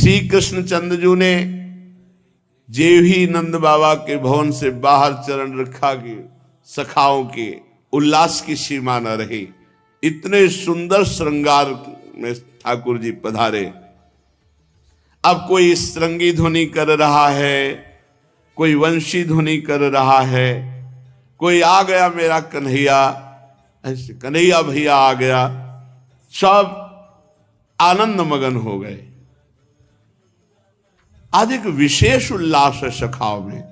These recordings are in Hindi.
श्री कृष्णचंद्र जी ने जे ही नंद बाबा के भवन से बाहर चरण रखा कि सखाओं के उल्लास की सीमा न रही। इतने सुंदर श्रृंगार में ठाकुर जी पधारे। अब कोई श्रृंगी ध्वनि कर रहा है, कोई वंशी ध्वनि कर रहा है, कोई आ गया मेरा कन्हैया, ऐसे कन्हैया भैया आ गया, सब आनंद मगन हो गए। आज एक विशेष उल्लास है सखाओं में।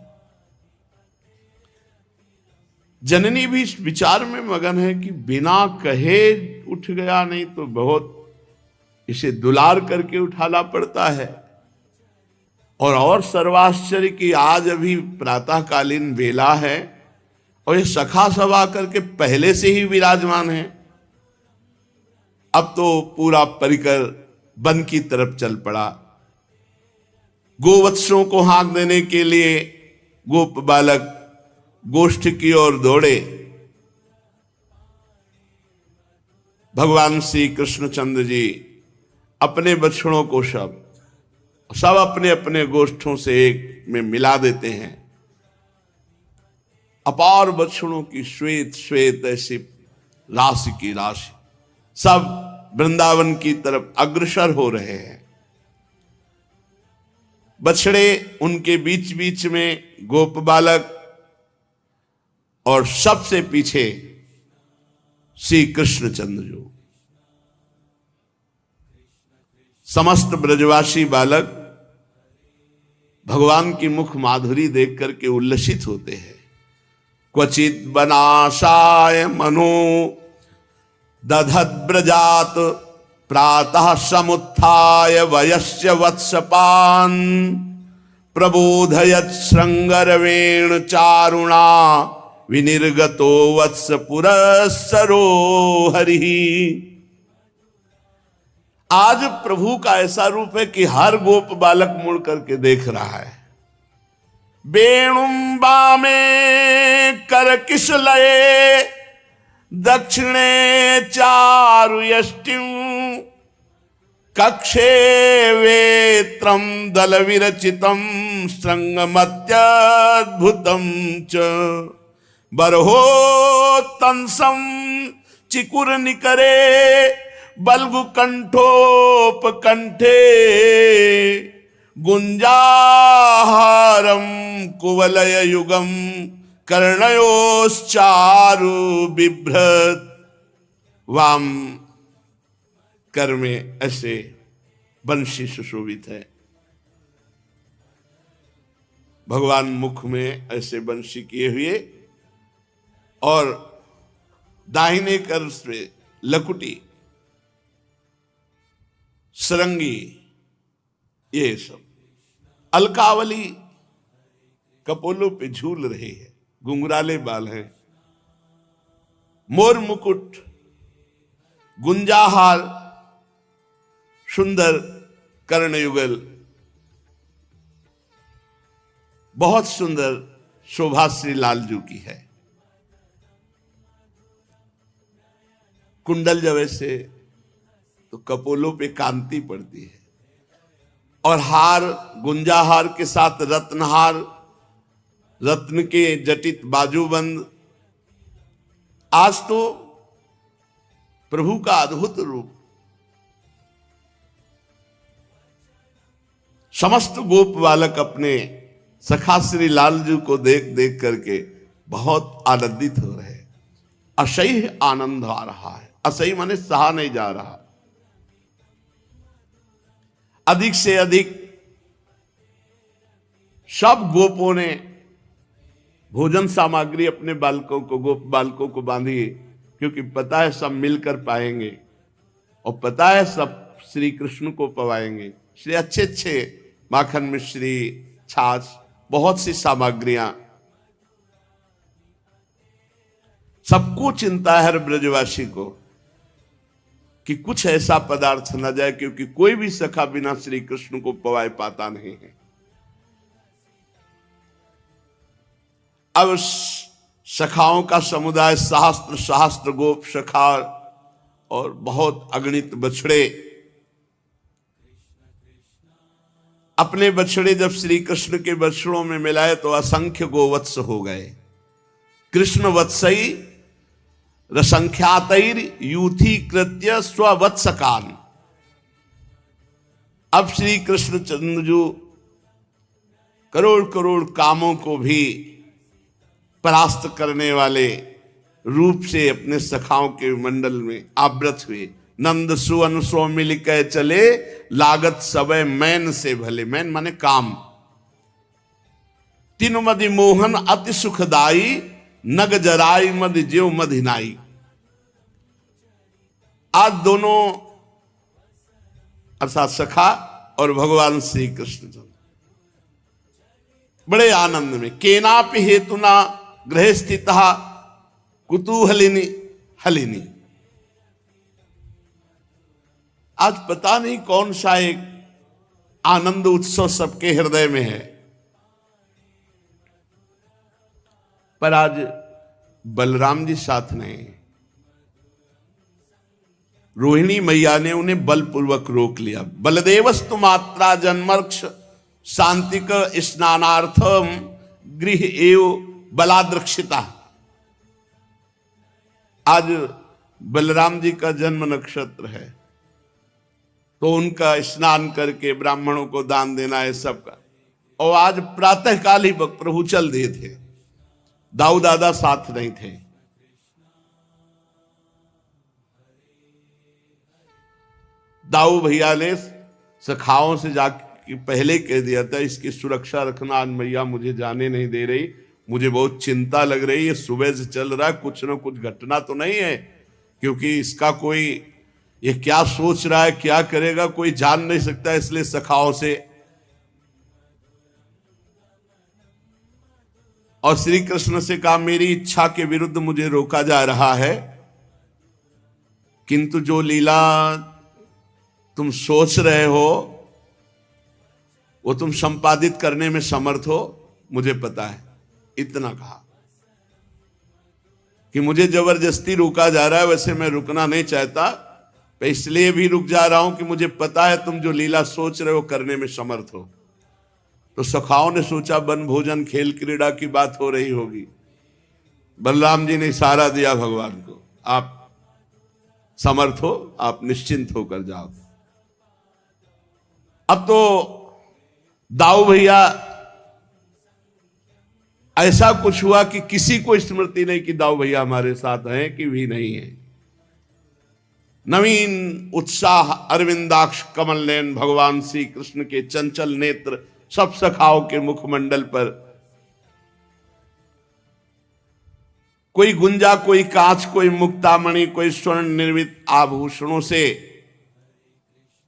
जननी भी इस विचार में मगन है कि बिना कहे उठ गया, नहीं तो बहुत इसे दुलार करके उठाना पड़ता है। और सर्वाश्चर्य की आज अभी प्रातःकालीन बेला है और ये सखा सभा करके पहले से ही विराजमान है। अब तो पूरा परिकर वन की तरफ चल पड़ा। गोवत्सों को हाँक देने के लिए गोप बालक गोष्ठ की ओर दौड़े। भगवान श्री कृष्णचंद्र जी अपने बछड़ों को सब अपने अपने गोष्ठों से एक में मिला देते हैं। अपार बछड़ों की श्वेत श्वेत ऐसी राशि की राशि सब वृंदावन की तरफ अग्रसर हो रहे हैं। बछड़े उनके बीच बीच में गोप बालक और सबसे पीछे श्री कृष्णचंद्र जी। समस्त ब्रजवासी बालक भगवान की मुख माधुरी देख करके उल्लसित होते हैं। क्वचित बनाशाय मनो दधद्ब्रजात प्रातः समुत्थाय वयस्य वत्सपान् प्रबोधयत् श्रृंगरवेण चारुणा विनिर्गतो वत्स पुरस्सरो हरिः। आज प्रभु का ऐसा रूप है कि हर गोप बालक मुड़ करके देख रहा है। वेणुं वामे करकिशलये दक्षिणे चारुयष्टिं कक्षे वेत्रं दलविरचितं श्रृंगमत्यद्भुतं च बर्होत्तंसं चिकुरनिकरे बल्गुकंठोपकंठे गुंजाहारम कुवलय युगम कर्णयोश्चारु बिभ्रत। वाम कर में ऐसे बंशी सुशोभित है। भगवान मुख में ऐसे बंशी किए हुए और दाहिने कर से लकुटी सरंगी, ये सब अलकावली कपोलों पे झूल रही है। घुंघराले बाल हैं, मोर मुकुट, गुंजाहार, सुंदर कर्णयुगल, बहुत सुंदर शोभा श्री लालजू की है। कुंडल जब ऐसे तो कपोलों पे कांति पड़ती है। और हार, गुंजाहार के साथ रत्नहार, रत्न के जटित बाजूबंद। आज तो प्रभु का अद्भुत रूप समस्त गोप बालक अपने सखा श्री लालजू को देख देख करके बहुत आनंदित हो रहे हैं। असह्य आनंद आ रहा है। असह्य माने सहा नहीं जा रहा। अधिक से अधिक सब गोपों ने भोजन सामग्री अपने बालकों को, गोप बालकों को बांधी, क्योंकि पता है सब मिलकर पाएंगे और पता है सब श्री कृष्ण को पवाएंगे। इसलिए अच्छे अच्छे माखन मिश्री, छाछ, बहुत सी सामग्रियां। सबको चिंता है हर ब्रजवासी को कि कुछ ऐसा पदार्थ न जाए, क्योंकि कोई भी सखा बिना श्री कृष्ण को पवाए पाता नहीं है। अब सखाओं का समुदाय सहस्त्र सहस्त्र गोप सखा और बहुत अगणित बछड़े अपने बछड़े जब श्री कृष्ण के बछड़ों में मिलाए तो असंख्य गोवत्स हो गए। कृष्ण वत्सई रसंख्यातैर यूथी कृत्य स्ववत्सकान। अब श्री कृष्ण चंद्र जो करोड़ करोड़ कामों को भी परास्त करने वाले रूप से अपने सखाओं के मंडल में आवृत हुए। नंद सुवन सो मिल के चले, लागत सबे मैन से भले। मैन माने काम। तीन मदि मोहन अति सुखदाई, नग जराई मद ज्यो मधिनाई। आज दोनों अर्थात सखा और भगवान श्री कृष्ण बड़े आनंद में। केनापि हेतुना गृह स्थित कुतूहलिनी हलिनी। आज पता नहीं कौन सा एक आनंद उत्सव सबके हृदय में है, पर आज बलराम जी साथ नहीं। रोहिणी मैया ने उन्हें बलपूर्वक रोक लिया। बलदेवस्तु मात्रा जन्मर्क्ष शांतिक स्नानार्थम गृह एव बलाद्रक्षिता। आज बलराम जी का जन्म नक्षत्र है, तो उनका स्नान करके ब्राह्मणों को दान देना है सबका। और आज प्रातःकाल ही प्रभु चल दिए थे, दाऊ दादा साथ नहीं थे। दाऊ भैया ने सखाओं से जाके पहले कह दिया था, इसकी सुरक्षा रखना, आज मैया मुझे जाने नहीं दे रही, मुझे बहुत चिंता लग रही है, सुबह से चल रहा है, कुछ ना कुछ घटना तो नहीं है, क्योंकि इसका कोई ये क्या सोच रहा है, क्या करेगा, कोई जान नहीं सकता। इसलिए सखाओं से और श्री कृष्ण से कहा, मेरी इच्छा के विरुद्ध मुझे रोका जा रहा है, किंतु जो लीला तुम सोच रहे हो वो तुम संपादित करने में समर्थ हो, मुझे पता है। इतना कहा कि मुझे जबरदस्ती रोका जा रहा है, वैसे मैं रुकना नहीं चाहता, मैं इसलिए भी रुक जा रहा हूं कि मुझे पता है तुम जो लीला सोच रहे हो करने में समर्थ हो। तो सखाओं ने सोचा वन भोजन खेल क्रीड़ा की बात हो रही होगी। बलराम जी ने इशारा दिया भगवान को, आप समर्थ हो, आप निश्चिंत होकर जाओ। अब तो दाऊ भैया ऐसा कुछ हुआ कि किसी को स्मृति नहीं कि दाऊ भैया हमारे साथ हैं कि भी नहीं है। नवीन उत्साह अरविंदाक्ष कमल नयन भगवान श्री कृष्ण के चंचल नेत्र सब सखाओं के मुखमंडल पर, कोई गुंजा, कोई कांच, कोई मुक्तामणि, कोई स्वर्ण निर्मित आभूषणों से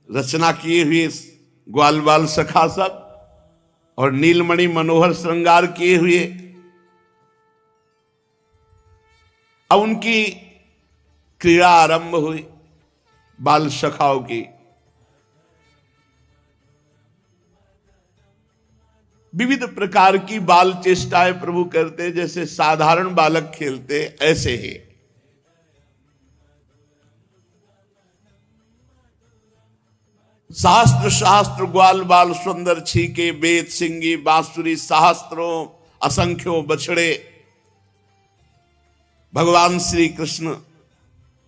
रचना किए हुए ग्वाल बाल सखा सब, और नीलमणि मनोहर श्रृंगार किए हुए। अब उनकी क्रीड़ा आरंभ हुई बाल सखाओं की। विविध प्रकार की बाल चेष्टाएं प्रभु करते, जैसे साधारण बालक खेलते ऐसे ही। शास्त्र शास्त्र ग्वाल बाल सुंदर छीके, वेद सिंगी बांसुरी सहस्त्रों असंख्यों बछड़े। भगवान श्री कृष्ण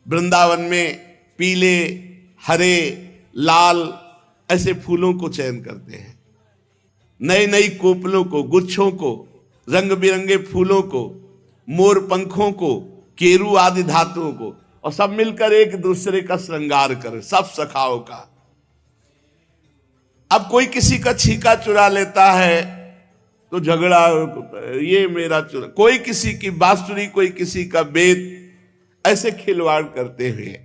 वृंदावन में पीले, हरे, लाल ऐसे फूलों को चयन करते हैं, नई नई कोपलों को, गुच्छों को, रंग बिरंगे फूलों को, मोर पंखों को, केरू आदि धातुओं को, और सब मिलकर एक दूसरे का श्रृंगार करें, सब सखाओं का। अब कोई किसी का छीका चुरा लेता है तो झगड़ा, ये मेरा चुरा, कोई किसी की बांसुरी, कोई किसी का वेद, ऐसे खिलवाड़ करते हुए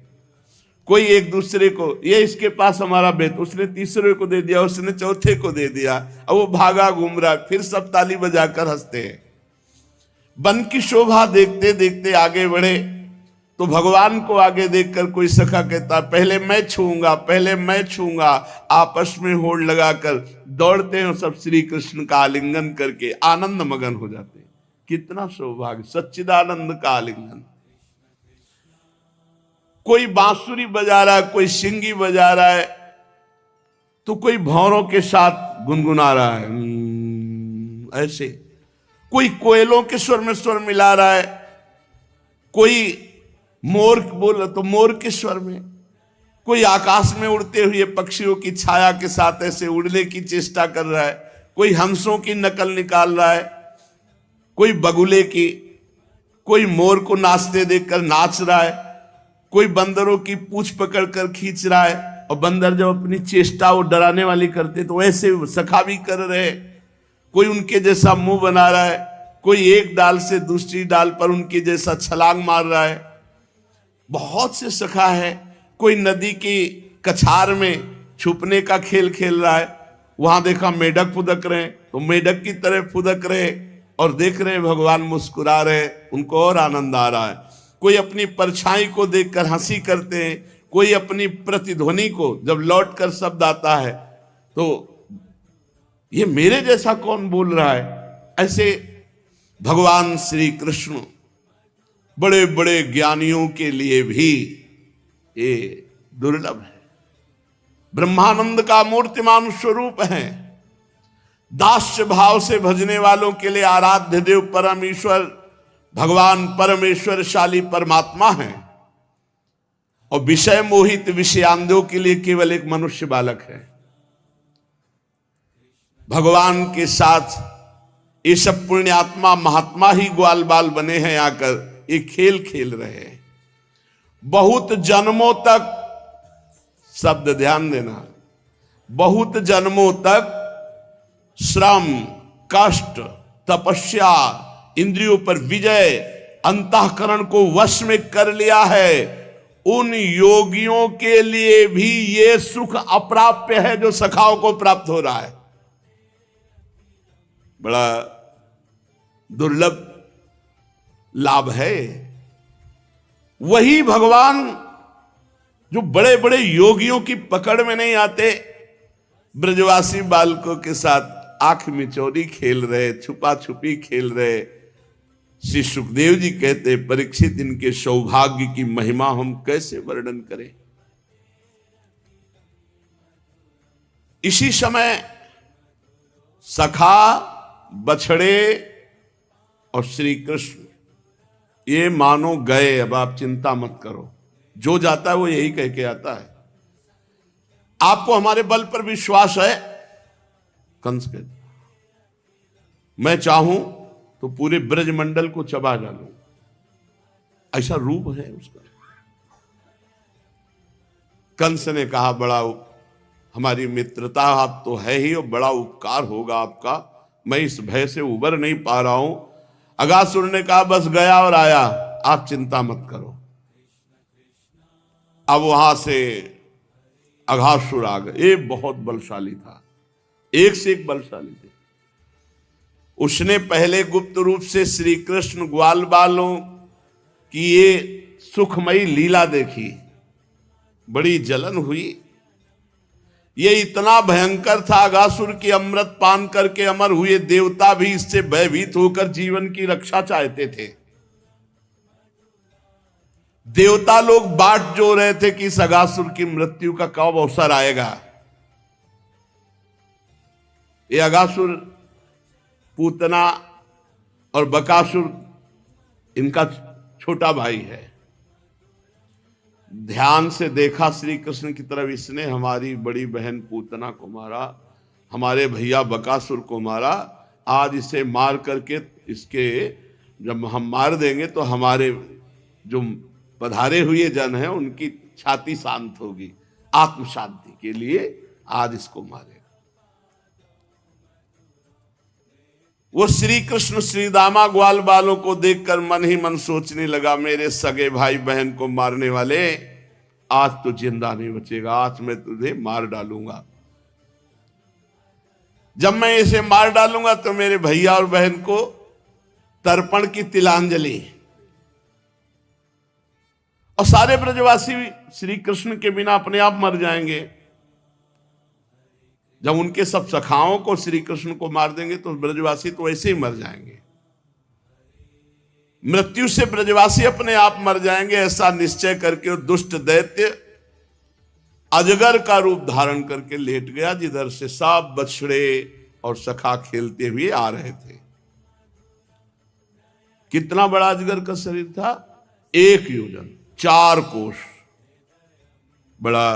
कोई एक दूसरे को, ये इसके पास हमारा वेद, उसने तीसरे को दे दिया, उसने चौथे को दे दिया, अब वो भागा घूम रहा, फिर सब ताली बजाकर हंसते हैं। वन की शोभा देखते देखते आगे बढ़े तो भगवान को आगे देखकर कोई सखा कहता, पहले मैं छूंगा, पहले मैं छूंगा। आपस में होड़ लगाकर दौड़ते हैं, सब श्री कृष्ण का आलिंगन करके आनंद मगन हो जाते हैं। कितना सौभाग्य, सच्चिदानंद का आलिंगन। कोई बांसुरी बजा रहा है, कोई सिंगी बजा रहा है, तो कोई भौरों के साथ गुनगुना रहा है ऐसे, कोई कोयलों के स्वर में स्वर मिला रहा है, कोई मोर बोल रहा तो मोर के स्वर में, कोई आकाश में उड़ते हुए पक्षियों की छाया के साथ ऐसे उड़ने की चेष्टा कर रहा है, कोई हंसों की नकल निकाल रहा है, कोई बगुले की, कोई मोर को नाचते देखकर नाच रहा है, कोई बंदरों की पूंछ पकड़कर खींच रहा है। और बंदर जब अपनी चेष्टा वो डराने वाली करते तो ऐसे सखा भी कर रहे, कोई उनके जैसा मुंह बना रहा है, कोई एक डाल से दूसरी डाल पर उनके जैसा छलांग मार रहा है। बहुत से सखा है, कोई नदी की कछार में छुपने का खेल खेल रहा है, वहां देखा मेढक फुदक रहे तो मेढक की तरह फुदक रहे और देख रहे भगवान मुस्कुरा रहे, उनको और आनंद आ रहा है। कोई अपनी परछाई को देखकर हंसी करते हैं, कोई अपनी प्रतिध्वनि को जब लौट कर शब्द आता है तो ये मेरे जैसा कौन बोल रहा है। ऐसे भगवान श्री कृष्ण बड़े बड़े ज्ञानियों के लिए भी ये दुर्लभ है। ब्रह्मानंद का मूर्तिमान स्वरूप है, दास्य भाव से भजने वालों के लिए आराध्य देव परमेश्वर भगवान परमेश्वरशाली परमात्मा है, और विषय मोहित विषयांधों के लिए केवल एक मनुष्य बालक है। भगवान के साथ ये सब पुण्यात्मा महात्मा ही ग्वाल बाल बने हैं, आकर ये खेल खेल रहे हैं। बहुत जन्मों तक, शब्द ध्यान देना, बहुत जन्मों तक श्रम कष्ट तपस्या इंद्रियों पर विजय अंतःकरण को वश में कर लिया है, उन योगियों के लिए भी ये सुख अप्राप्य है जो सखाओं को प्राप्त हो रहा है। बड़ा दुर्लभ लाभ है। वही भगवान जो बड़े बड़े योगियों की पकड़ में नहीं आते, ब्रजवासी बालकों के साथ आंख मिचौली खेल रहे, छुपा छुपी खेल रहे। श्री सुखदेव जी कहते, परीक्षित इनके सौभाग्य की महिमा हम कैसे वर्णन करें। इसी समय सखा बछड़े और श्री कृष्ण ये मानो गए, अब आप चिंता मत करो, जो जाता है वो यही कह के आता है। आपको हमारे बल पर विश्वास है? कंस कहता, मैं चाहूं तो पूरे ब्रजमंडल को चबा डालूं, ऐसा रूप है उसका। कंस ने कहा, बड़ा हमारी मित्रता आप तो है ही और बड़ा उपकार होगा आपका, मैं इस भय से उबर नहीं पा रहा हूं। अगासुर ने कहा, बस गया और आया, आप चिंता मत करो। अब वहां से अघासुर आ गए। ये बहुत बलशाली था, एक से एक बलशाली थे। उसने पहले गुप्त रूप से श्री कृष्ण ग्वाल बालों की ये सुखमयी लीला देखी, बड़ी जलन हुई। ये इतना भयंकर था, अगासुर की अमृत पान करके अमर हुए देवता भी इससे भयभीत होकर जीवन की रक्षा चाहते थे। देवता लोग बाट जो रहे थे कि इस अगासुर की मृत्यु का कब अवसर आएगा। ये अगासुर पूतना और बकासुर इनका छोटा भाई है। ध्यान से देखा श्री कृष्ण की तरफ, इसने हमारी बड़ी बहन पूतना को मारा, हमारे भैया बकासुर को मारा, आज इसे मार करके इसके जब हम मार देंगे तो हमारे जो पधारे हुए जन हैं उनकी छाती शांत होगी। आत्म शांति के लिए आज इसको मारेगा। वो श्री कृष्ण श्री दामा ग्वाल बालों को देखकर मन ही मन सोचने लगा, मेरे सगे भाई बहन को मारने वाले, आज तो जिंदा नहीं बचेगा, आज मैं तुझे मार डालूंगा। जब मैं इसे मार डालूंगा तो मेरे भैया और बहन को तर्पण की तिलांजलि, और सारे ब्रजवासी श्री कृष्ण के बिना अपने आप मर जाएंगे। जब उनके सब सखाओं को श्री कृष्ण को मार देंगे तो ब्रजवासी तो ऐसे ही मर जाएंगे। मृत्यु से ब्रजवासी अपने आप मर जाएंगे, ऐसा निश्चय करके दुष्ट दैत्य अजगर का रूप धारण करके लेट गया, जिधर से सब बछड़े और सखा खेलते हुए आ रहे थे। कितना बड़ा अजगर का शरीर था? 1 योजन, 4 कोस बड़ा।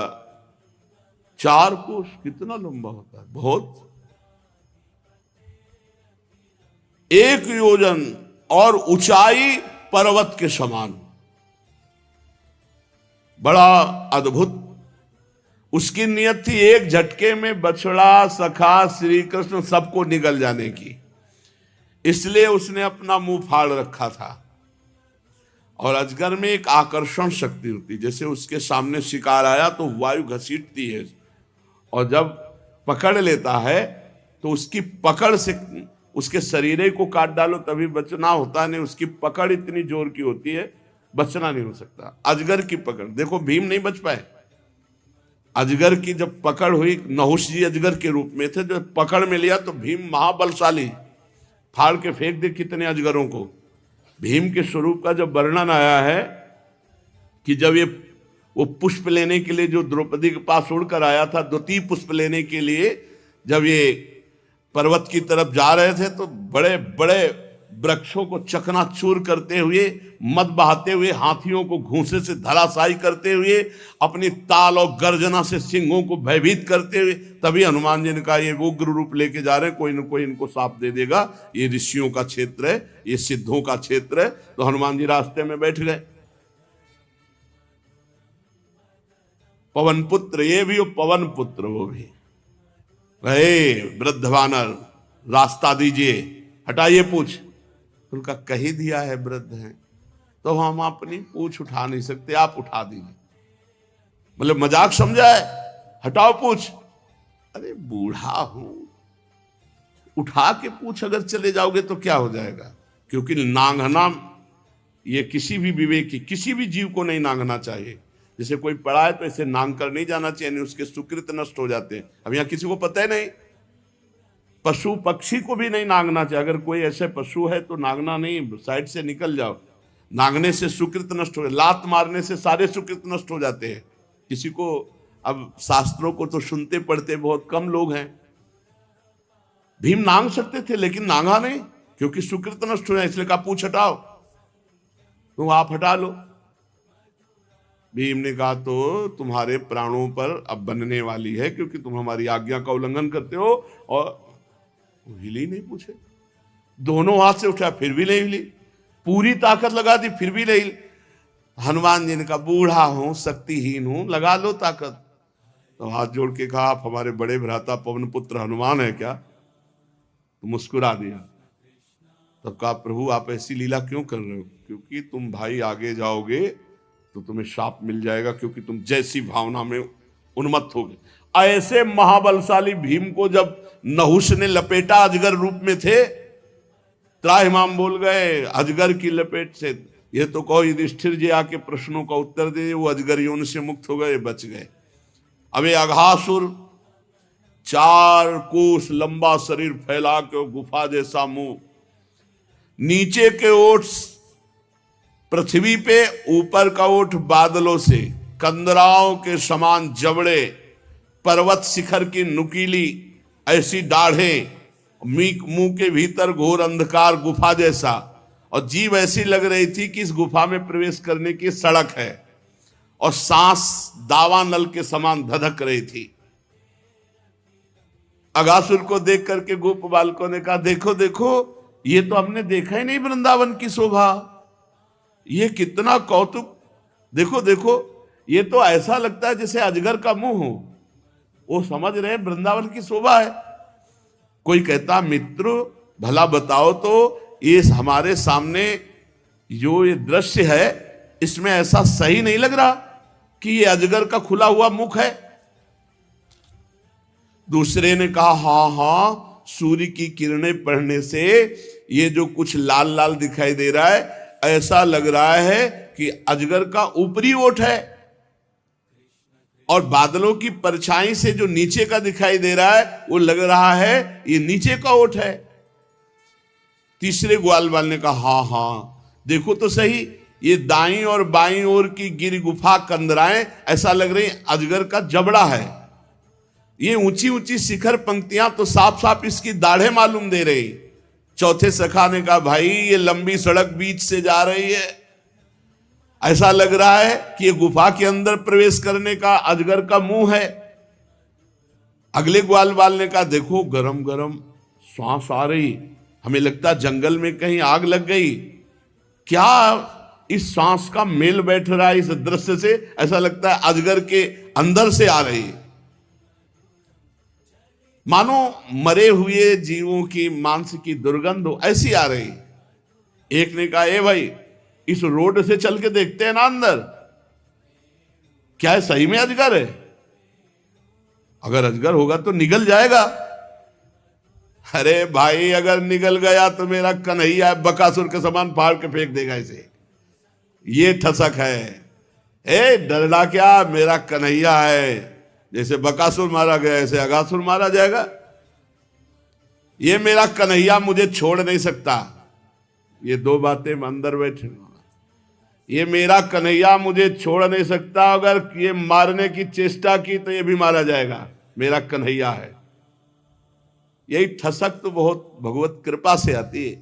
4 कोस कितना लंबा होता है? बहुत। 1 योजन और ऊंचाई पर्वत के समान, बड़ा अद्भुत। उसकी नियत थी एक झटके में बछड़ा, सखा, श्री कृष्ण सबको निगल जाने की, इसलिए उसने अपना मुंह फाड़ रखा था। और अजगर में एक आकर्षण शक्ति होती, जैसे उसके सामने शिकार आया तो वायु घसीटती है, और जब पकड़ लेता है तो उसकी पकड़ से उसके शरीर को काट डालो तभी बचना होता नहीं, उसकी पकड़ इतनी जोर की होती है, बचना नहीं हो सकता। अजगर की पकड़ देखो, भीम नहीं बच पाए। अजगर की जब पकड़ हुई, नहुष जी अजगर के रूप में थे, जब पकड़ में लिया तो भीम महाबलशाली, फाड़ के फेंक दे कितने अजगरों को। भीम के स्वरूप का जब वर्णन आया है कि जब वो पुष्प लेने के लिए जो द्रौपदी के पास उड़कर आया था, द्वितीय पुष्प लेने के लिए, जब ये पर्वत की तरफ जा रहे थे तो बड़े बड़े वृक्षों को चकनाचूर करते हुए, मद बहाते हुए, हाथियों को घूंसे से धराशायी करते हुए, अपनी ताल और गर्जना से सिंहों को भयभीत करते हुए, तभी हनुमान जी ने कहा ये उग्र रूप लेके जा रहे हैं, कोई न कोई इनको साप दे देगा, ये ऋषियों का क्षेत्र है, ये सिद्धों का क्षेत्र है। तो हनुमान जी रास्ते में बैठ गए। पवन पुत्र, ये भी, पवन पुत्र वो भी। वृद्ध वानर रास्ता दीजिए, हटाइए पूछ। उनका कही दिया है वृद्ध हैं तो हम अपनी पूछ उठा नहीं सकते, आप उठा दीजिए। मतलब मजाक समझा है, हटाओ पूछ। अरे बूढ़ा हूं, उठा के पूछ अगर चले जाओगे तो क्या हो जाएगा? क्योंकि नांगना ये किसी भी विवेकी, किसी भी जीव को नहीं नांगना चाहिए। जैसे कोई पड़ा है तो ऐसे नांग कर नहीं जाना चाहिए, नहीं उसके सुकृत नष्ट हो जाते हैं। अब यहां किसी को पता है नहीं, पशु पक्षी को भी नहीं नांगना चाहिए। अगर कोई ऐसे पशु है तो नांगना नहीं, साइड से निकल जाओ। नांगने से सुकृत नष्ट हो, लात मारने से सारे सुकृत नष्ट हो जाते हैं। किसी को, अब शास्त्रों को तो सुनते पढ़ते बहुत कम लोग हैं। भीम नांग सकते थे लेकिन नांगा नहीं, क्योंकि सुकृत नष्ट हो जाए, इसलिए कहा पूछ हटाओ, तो आप हटा लो। भीम ने कहा तो तुम्हारे प्राणों पर अब बनने वाली है, क्योंकि तुम हमारी आज्ञा का उल्लंघन करते हो। और हिली नहीं पूछे, दोनों हाथ से उठा फिर भी नहीं हिली, पूरी ताकत लगा दी फिर भी नहीं हिली। हनुमान जी ने कहा बूढ़ा हूं, शक्तिहीन हूं, लगा लो ताकत। तो हाथ जोड़ के कहा आप हमारे बड़े भ्राता पवन पुत्र हनुमान है क्या? तो मुस्कुरा दिया। तब कहा प्रभु आप ऐसी लीला क्यों कर रहे हो? क्योंकि तुम भाई आगे जाओगे तो तुम्हें शाप मिल जाएगा, क्योंकि तुम जैसी भावना में उन्मत्त हो गए। ऐसे महाबलशाली भीम को जब नहुष ने लपेटा, अजगर रूप में थे, त्राहिमाम बोल गए अजगर की लपेट से। ये तो कहो युधिष्ठिर जी आके प्रश्नों का उत्तर दे, वो अजगर योनि से मुक्त हो गए, बच गए। अब ये अघासुर 4 कोस लंबा शरीर फैला के, गुफा जैसा मुंह, नीचे के ओठ पृथ्वी पे, ऊपर का ओठ बादलों से, कंदराओं के समान जबड़े, पर्वत शिखर की नुकीली ऐसी दाढ़ें, मुंह के भीतर घोर अंधकार गुफा जैसा, और जीभ ऐसी लग रही थी कि इस गुफा में प्रवेश करने की सड़क है, और सांस दावा नल के समान धधक रही थी। अगासुर को देख करके गोप बालकों ने कहा देखो देखो, ये तो हमने देखा ही नहीं वृंदावन की शोभा, ये कितना कौतुक, देखो देखो, ये तो ऐसा लगता है जैसे अजगर का मुंह हो। वो समझ रहे वृंदावन की शोभा है। कोई कहता मित्र भला बताओ तो ये हमारे सामने जो ये दृश्य है, इसमें ऐसा सही नहीं लग रहा कि ये अजगर का खुला हुआ मुख है। दूसरे ने कहा हाँ हाँ, सूर्य की किरणें पड़ने से ये जो कुछ लाल लाल दिखाई दे रहा है, ऐसा लग रहा है कि अजगर का ऊपरी ओठ है, और बादलों की परछाई से जो नीचे का दिखाई दे रहा है वो लग रहा है ये नीचे का ओठ है। तीसरे ग्वाल वाल ने कहा हाँ हाँ देखो तो सही, ये दाईं और बाईं ओर की गिर गुफा कंदराएं ऐसा लग रही अजगर का जबड़ा है। ये ऊंची ऊंची शिखर पंक्तियां तो साफ साफ इसकी दाढ़े मालूम दे रही। चौथे सखा ने कहा भाई ये लंबी सड़क बीच से जा रही है, ऐसा लग रहा है कि ये गुफा के अंदर प्रवेश करने का अजगर का मुंह है। अगले ग्वाल वाल ने कहा देखो गरम गरम सांस आ रही, हमें लगता है जंगल में कहीं आग लग गई। क्या इस सांस का मेल बैठ रहा है इस दृश्य से, ऐसा लगता है अजगर के अंदर से आ रही, मानो मरे हुए जीवों की मांस की दुर्गंध हो ऐसी आ रही। एक ने कहा ए भाई इस रोड से चल के देखते हैं ना अंदर, क्या है सही में अजगर है? अगर अजगर होगा तो निगल जाएगा। अरे भाई अगर निगल गया तो मेरा कन्हैया बकासुर के समान फाड़ के फेंक देगा इसे, ये ठसक है। ए डरना क्या, मेरा कन्हैया है, जैसे बकासुर मारा गया ऐसे अगासुर मारा जाएगा। ये मेरा कन्हैया मुझे छोड़ नहीं सकता। ये दो बातें अंदर बैठे, ये मेरा कन्हैया मुझे छोड़ नहीं सकता, अगर ये मारने की चेष्टा की तो ये भी मारा जाएगा, मेरा कन्हैया है। यही ठसक तो बहुत भगवत कृपा से आती है।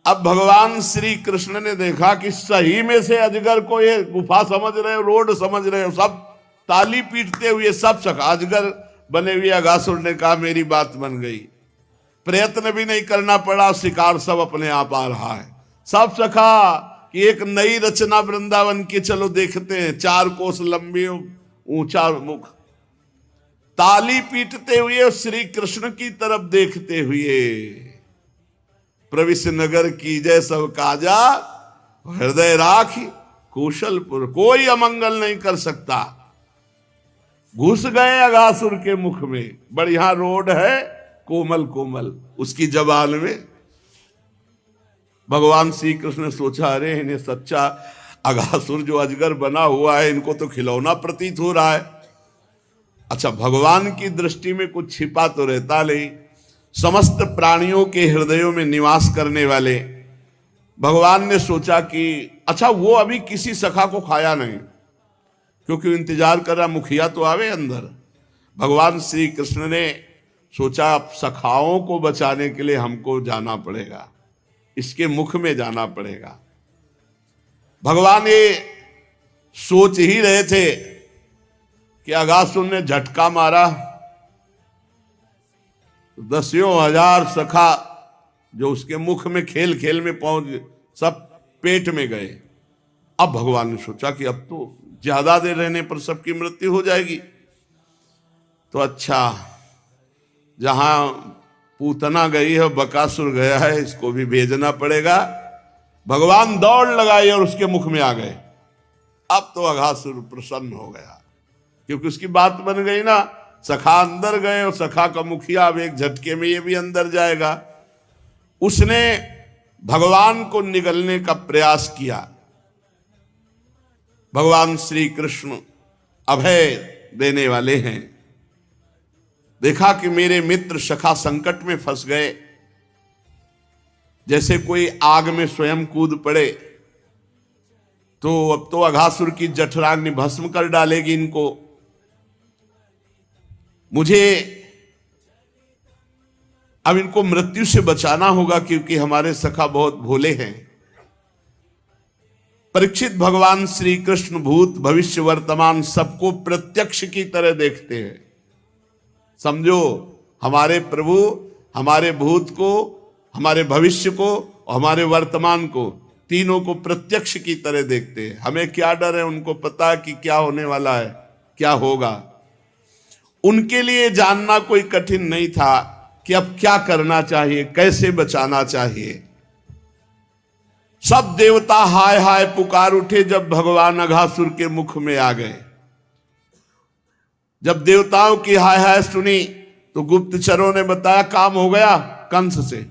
अब भगवान श्री कृष्ण ने देखा कि सही में से अजगर को ये गुफा समझ रहे हो, रोड समझ रहे हो, सब ताली पीटते हुए सब सखा अजगर बने हुए अगासुर ने कहा मेरी बात बन गई, प्रयत्न भी नहीं करना पड़ा, शिकार सब अपने आप आ रहा है। सब सखा कि एक नई रचना वृंदावन की चलो देखते हैं। 4 कोस लंबी ऊंचा मुख, ताली पीटते हुए श्री कृष्ण की तरफ देखते हुए, प्रविश नगर की जय सब काजा, हृदय राखी कौशलपुर, कोई अमंगल नहीं कर सकता। घुस गए अगासुर के मुख में, बढ़िया रोड है कोमल कोमल, उसकी जबान में। भगवान श्री कृष्ण ने सोचा अरे इन्हें सच्चा अगासुर जो अजगर बना हुआ है इनको तो खिलौना प्रतीत हो रहा है। अच्छा भगवान की दृष्टि में कुछ छिपा तो रहता नहीं, समस्त प्राणियों के हृदयों में निवास करने वाले भगवान ने सोचा कि अच्छा वो अभी किसी सखा को खाया नहीं, क्योंकि इंतजार कर रहा मुखिया तो आवे अंदर। भगवान श्री कृष्ण ने सोचा सखाओं को बचाने के लिए हमको जाना पड़ेगा, इसके मुख में जाना पड़ेगा। भगवान ये सोच ही रहे थे कि अगासुर ने झटका मारा, 10,000 सखा जो उसके मुख में खेल खेल में पहुंच सब पेट में गए। अब भगवान ने सोचा कि अब तो ज्यादा देर रहने पर सबकी मृत्यु हो जाएगी, तो अच्छा जहां पूतना गई है बकासुर गया है, इसको भी भेजना पड़ेगा। भगवान दौड़ लगाई और उसके मुख में आ गए। अब तो अगासुर प्रसन्न हो गया, क्योंकि उसकी बात बन गई ना, सखा अंदर गए और सखा का मुखिया अब एक झटके में ये भी अंदर जाएगा। उसने भगवान को निगलने का प्रयास किया। भगवान श्री कृष्ण अभय देने वाले हैं। देखा कि मेरे मित्र सखा संकट में फंस गए, जैसे कोई आग में स्वयं कूद पड़े, तो अब तो अघासुर की जठराग्नि भस्म कर डालेगी इनको। मुझे अब इनको मृत्यु से बचाना होगा, क्योंकि हमारे सखा बहुत भोले हैं। परीक्षित भगवान श्री कृष्ण भूत भविष्य वर्तमान सबको प्रत्यक्ष की तरह देखते हैं। समझो हमारे प्रभु हमारे भूत को, हमारे भविष्य को और हमारे वर्तमान को, तीनों को प्रत्यक्ष की तरह देखते हैं। हमें क्या डर है, उनको पता है कि क्या होने वाला है, क्या होगा। उनके लिए जानना कोई कठिन नहीं था कि अब क्या करना चाहिए, कैसे बचाना चाहिए। सब देवता हाय हाय पुकार उठे जब भगवान अघासुर के मुख में आ गए। जब देवताओं की हाय हाय सुनी तो गुप्तचरों ने बताया काम हो गया कंस से।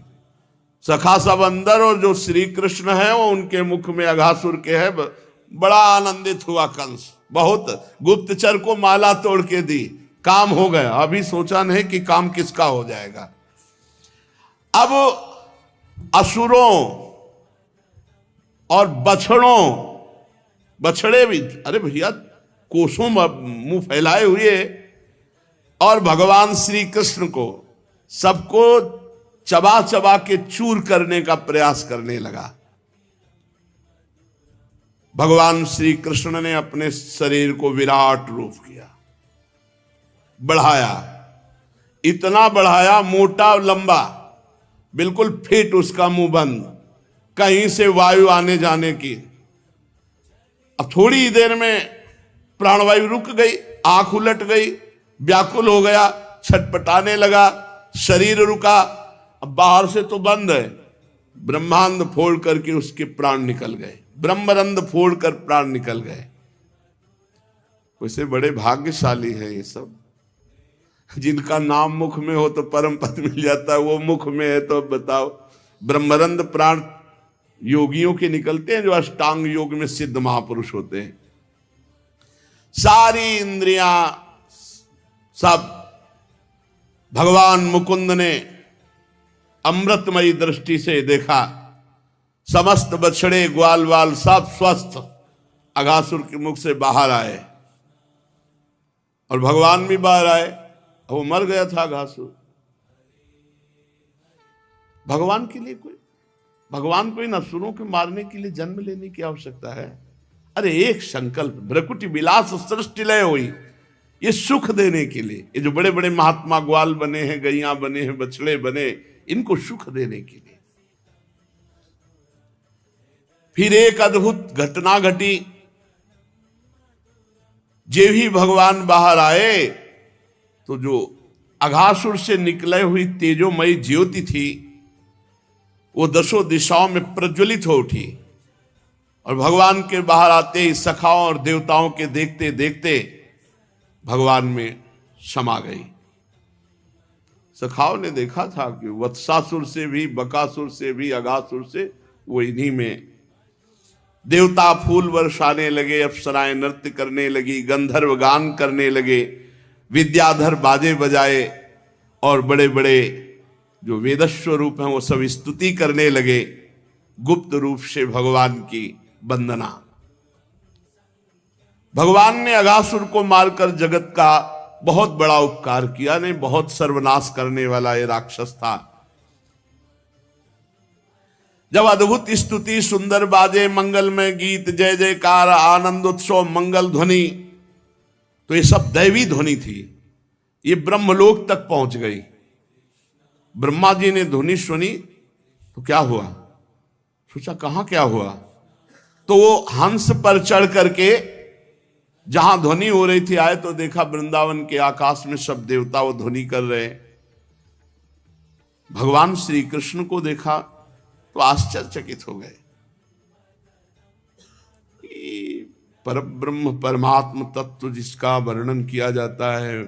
सखा सब अंदर और जो श्री कृष्ण है वो उनके मुख में अघासुर के है। बड़ा आनंदित हुआ कंस, बहुत गुप्तचर को माला तोड़ के दी, काम हो गया। अभी सोचा नहीं कि काम किसका हो जाएगा। अब असुरों और बछड़े भी, अरे भैया कोसों मुंह फैलाए हुए, और भगवान श्री कृष्ण को सबको चबा चबा के चूर करने का प्रयास करने लगा। भगवान श्री कृष्ण ने अपने शरीर को विराट रूप किया, बढ़ाया, इतना बढ़ाया, मोटा लंबा, बिल्कुल फिट, उसका मुंह बंद, कहीं से वायु आने जाने की। अब थोड़ी देर में प्राणवायु रुक गई, आंख उलट गई, व्याकुल हो गया, छटपटाने लगा, शरीर रुका। अब बाहर से तो बंद है, ब्रह्मांड फोड़ करके उसके प्राण निकल गए, ब्रह्मरंध फोड़ कर प्राण निकल गए। वैसे बड़े भाग्यशाली हैं ये सब, जिनका नाम मुख में हो तो परम पद मिल जाता है, वो मुख में है तो अब बताओ। ब्रह्मरंध प्राण योगियों के निकलते हैं, जो अष्टांग योग में सिद्ध महापुरुष होते हैं। सारी इंद्रियां सब भगवान मुकुंद ने अमृतमयी दृष्टि से देखा। समस्त बछड़े ग्वाल वाल सब स्वस्थ अघासुर के मुख से बाहर आए, और भगवान भी बाहर आए। वो मर गया था अघासुर। भगवान को इन असुरों के मारने के लिए जन्म लेने की आवश्यकता है? अरे एक संकल्प, भ्रकुटी विलास सृष्टि लय हुई, ये सुख देने के लिए। ये जो बड़े बड़े महात्मा ग्वाल बने हैं, गैया बने हैं, बछड़े बने, इनको सुख देने के लिए। फिर एक अद्भुत घटना घटी। जे ही भगवान बाहर आए तो जो अघासुर से निकले हुई तेजोमयी ज्योति थी, वो दसों दिशाओं में प्रज्वलित हो उठी, और भगवान के बाहर आते ही सखाओं और देवताओं के देखते देखते भगवान में समा गई। सखाओं ने देखा था कि वत्सासुर से भी, बकासुर से भी, अघासुर से, वो इन्हीं में। देवता फूल बरसाने लगे, अप्सराएं नृत्य करने लगी, गंधर्व गान करने लगे, विद्याधर बाजे बजाए, और बड़े बड़े जो वेदस्व रूप हैं वो सब स्तुति करने लगे, गुप्त रूप से भगवान की वंदना। भगवान ने अघासुर को मारकर जगत का बहुत बड़ा उपकार किया। नहीं, बहुत सर्वनाश करने वाला ये राक्षस था। जब अद्भुत स्तुति, सुंदर बाजे, मंगलमय गीत, जय जयकार, आनंद उत्सव, मंगल ध्वनि, तो ये सब दैवी ध्वनि थी। ये ब्रह्मलोक तक पहुंच गई। ब्रह्मा जी ने ध्वनि सुनी तो क्या हुआ, सोचा कहां क्या हुआ, तो वो हंस पर चढ़ करके जहां ध्वनि हो रही थी आए, तो देखा वृंदावन के आकाश में सब देवता वो ध्वनि कर रहे। भगवान श्री कृष्ण को देखा तो आश्चर्यचकित हो गए। परब्रह्म परमात्म तत्व जिसका वर्णन किया जाता है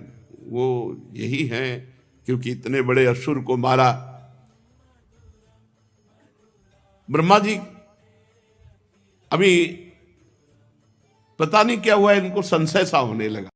वो यही है, क्योंकि इतने बड़े असुर को मारा। ब्रह्मा जी अभी पता नहीं क्या हुआ, इनको संशय सा होने लगा।